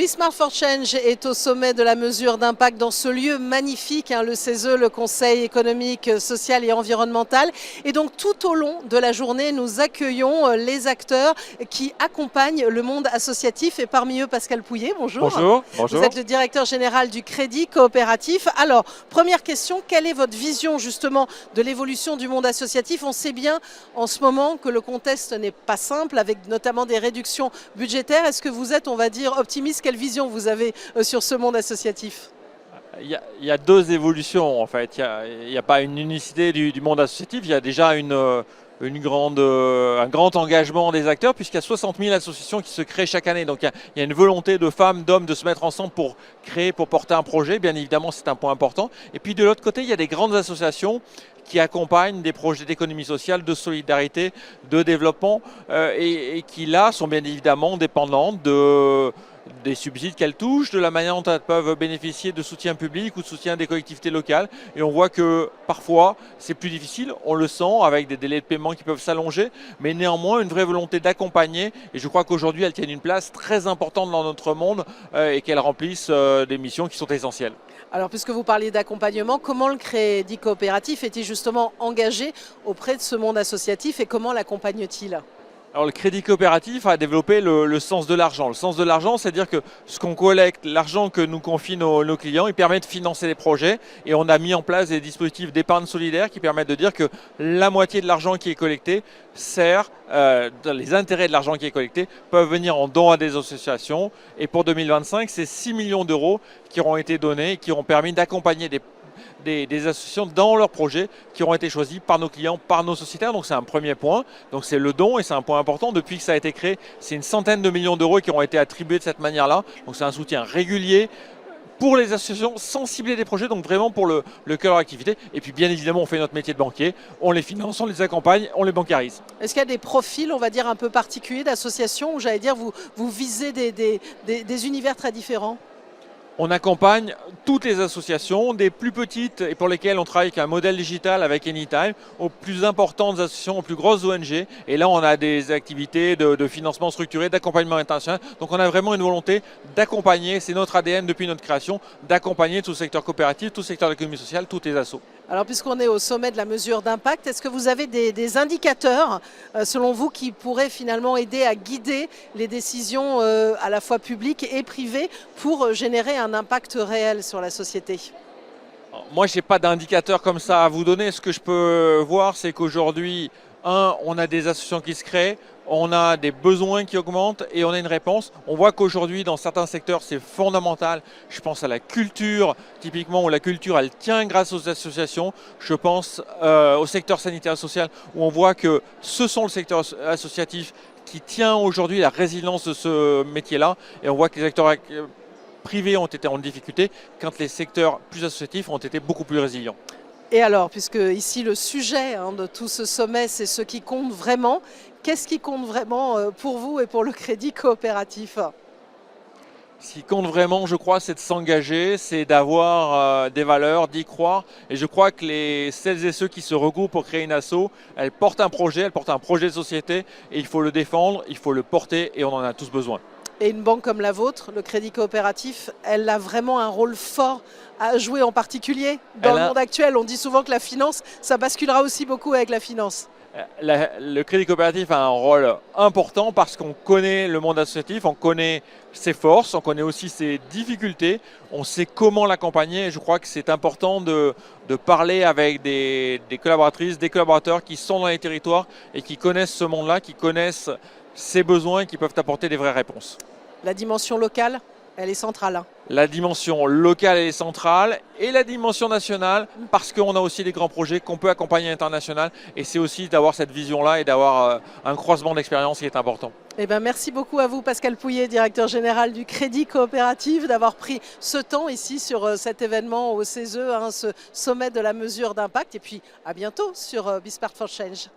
Be Smart for Change est au sommet de la mesure d'impact dans ce lieu magnifique, le CESE, le Conseil économique, social et environnemental. Et donc tout au long de la journée, nous accueillons les acteurs qui accompagnent le monde associatif. Et parmi eux, Pascal Pouillet, bonjour. Bonjour. Bonjour. Vous êtes le directeur général du Crédit Coopératif. Alors, première question, quelle est votre vision justement de l'évolution du monde associatif? On sait bien en ce moment que le contexte n'est pas simple, avec notamment des réductions budgétaires. Est-ce que vous êtes, on va dire, optimiste? Quelle vision vous avez sur ce monde associatif? Il y a deux évolutions en fait. Il n'y a pas une unicité du monde associatif. Il y a déjà un grand engagement des acteurs, puisqu'il y a 60 000 associations qui se créent chaque année. Donc il y a une volonté de femmes, d'hommes de se mettre ensemble pour créer, pour porter un projet. Bien évidemment, c'est un point important. Et puis de l'autre côté, il y a des grandes associations qui accompagnent des projets d'économie sociale, de solidarité, de développement, et qui là sont bien évidemment dépendantes des subsides qu'elles touchent, de la manière dont elles peuvent bénéficier de soutien public ou de soutien des collectivités locales. Et on voit que parfois c'est plus difficile, on le sent, avec des délais de paiement qui peuvent s'allonger, mais néanmoins une vraie volonté d'accompagner. Et je crois qu'aujourd'hui elles tiennent une place très importante dans notre monde et qu'elles remplissent des missions qui sont essentielles. Alors, puisque vous parliez d'accompagnement, comment le Crédit Coopératif est-il justement engagé auprès de ce monde associatif et comment l'accompagne-t-il? Alors le Crédit Coopératif a développé le sens de l'argent. Le sens de l'argent, c'est-à-dire que ce qu'on collecte, l'argent que nous confient nos clients, il permet de financer des projets. Et on a mis en place des dispositifs d'épargne solidaire qui permettent de dire que la moitié de l'argent qui est collecté sert, les intérêts de l'argent qui est collecté peuvent venir en dons à des associations. Et pour 2025, c'est 6 millions d'euros qui auront été donnés et qui auront permis d'accompagner des associations dans leurs projets qui auront été choisis par nos clients, par nos sociétaires. Donc c'est un premier point. Donc c'est le don et c'est un point important. Depuis que ça a été créé, c'est une centaine de millions d'euros qui auront été attribués de cette manière-là. Donc c'est un soutien régulier pour les associations sans cibler des projets, donc vraiment pour le cœur de leur activité. Et puis bien évidemment, on fait notre métier de banquier, on les finance, on les accompagne, on les bancarise. Est-ce qu'il y a des profils, on va dire, un peu particuliers d'associations où, j'allais dire, vous visez des univers très différents? On accompagne toutes les associations, des plus petites et pour lesquelles on travaille avec un modèle digital avec Anytime, aux plus importantes associations, aux plus grosses ONG. Et là, on a des activités de financement structuré, d'accompagnement international. Donc on a vraiment une volonté d'accompagner, c'est notre ADN depuis notre création, d'accompagner tout le secteur coopératif, tout le secteur de l'économie sociale, toutes les assos. Alors, puisqu'on est au sommet de la mesure d'impact, est-ce que vous avez des indicateurs, selon vous, qui pourraient finalement aider à guider les décisions à la fois publiques et privées pour générer un impact réel sur la société? Moi, je n'ai pas d'indicateur comme ça à vous donner. Ce que je peux voir, c'est qu'aujourd'hui, on a des associations qui se créent, on a des besoins qui augmentent et on a une réponse. On voit qu'aujourd'hui, dans certains secteurs, c'est fondamental. Je pense à la culture, typiquement, où la culture, elle tient grâce aux associations. Je pense au secteur sanitaire et social, où on voit que ce sont le secteur associatif qui tient aujourd'hui la résilience de ce métier-là. Et on voit que les acteurs privés ont été en difficulté quand les secteurs plus associatifs ont été beaucoup plus résilients. Et alors, puisque ici le sujet de tout ce sommet, c'est ce qui compte vraiment, qu'est-ce qui compte vraiment pour vous et pour le Crédit Coopératif? Ce qui compte vraiment, je crois, c'est de s'engager, c'est d'avoir des valeurs, d'y croire. Et je crois que celles et ceux qui se regroupent pour créer une asso, elles portent un projet de société et il faut le défendre, il faut le porter et on en a tous besoin. Et une banque comme la vôtre, le Crédit Coopératif, elle a vraiment un rôle fort à jouer, en particulier dans le monde actuel. On dit souvent que la finance, ça basculera aussi beaucoup avec la finance. Le Crédit Coopératif a un rôle important parce qu'on connaît le monde associatif, on connaît ses forces, on connaît aussi ses difficultés, on sait comment l'accompagner. Je crois que c'est important de parler avec des collaboratrices, des collaborateurs qui sont dans les territoires et qui connaissent ce monde-là, qui connaissent ses besoins et qui peuvent apporter des vraies réponses. La dimension locale, elle est centrale. La dimension locale est centrale et la dimension nationale parce qu'on a aussi des grands projets qu'on peut accompagner à l'international et c'est aussi d'avoir cette vision-là et d'avoir un croisement d'expérience qui est important. Eh bien, merci beaucoup à vous Pascal Pouillet, directeur général du Crédit Coopératif, d'avoir pris ce temps ici sur cet événement au CESE, ce sommet de la mesure d'impact et puis à bientôt sur Be Smart for Change.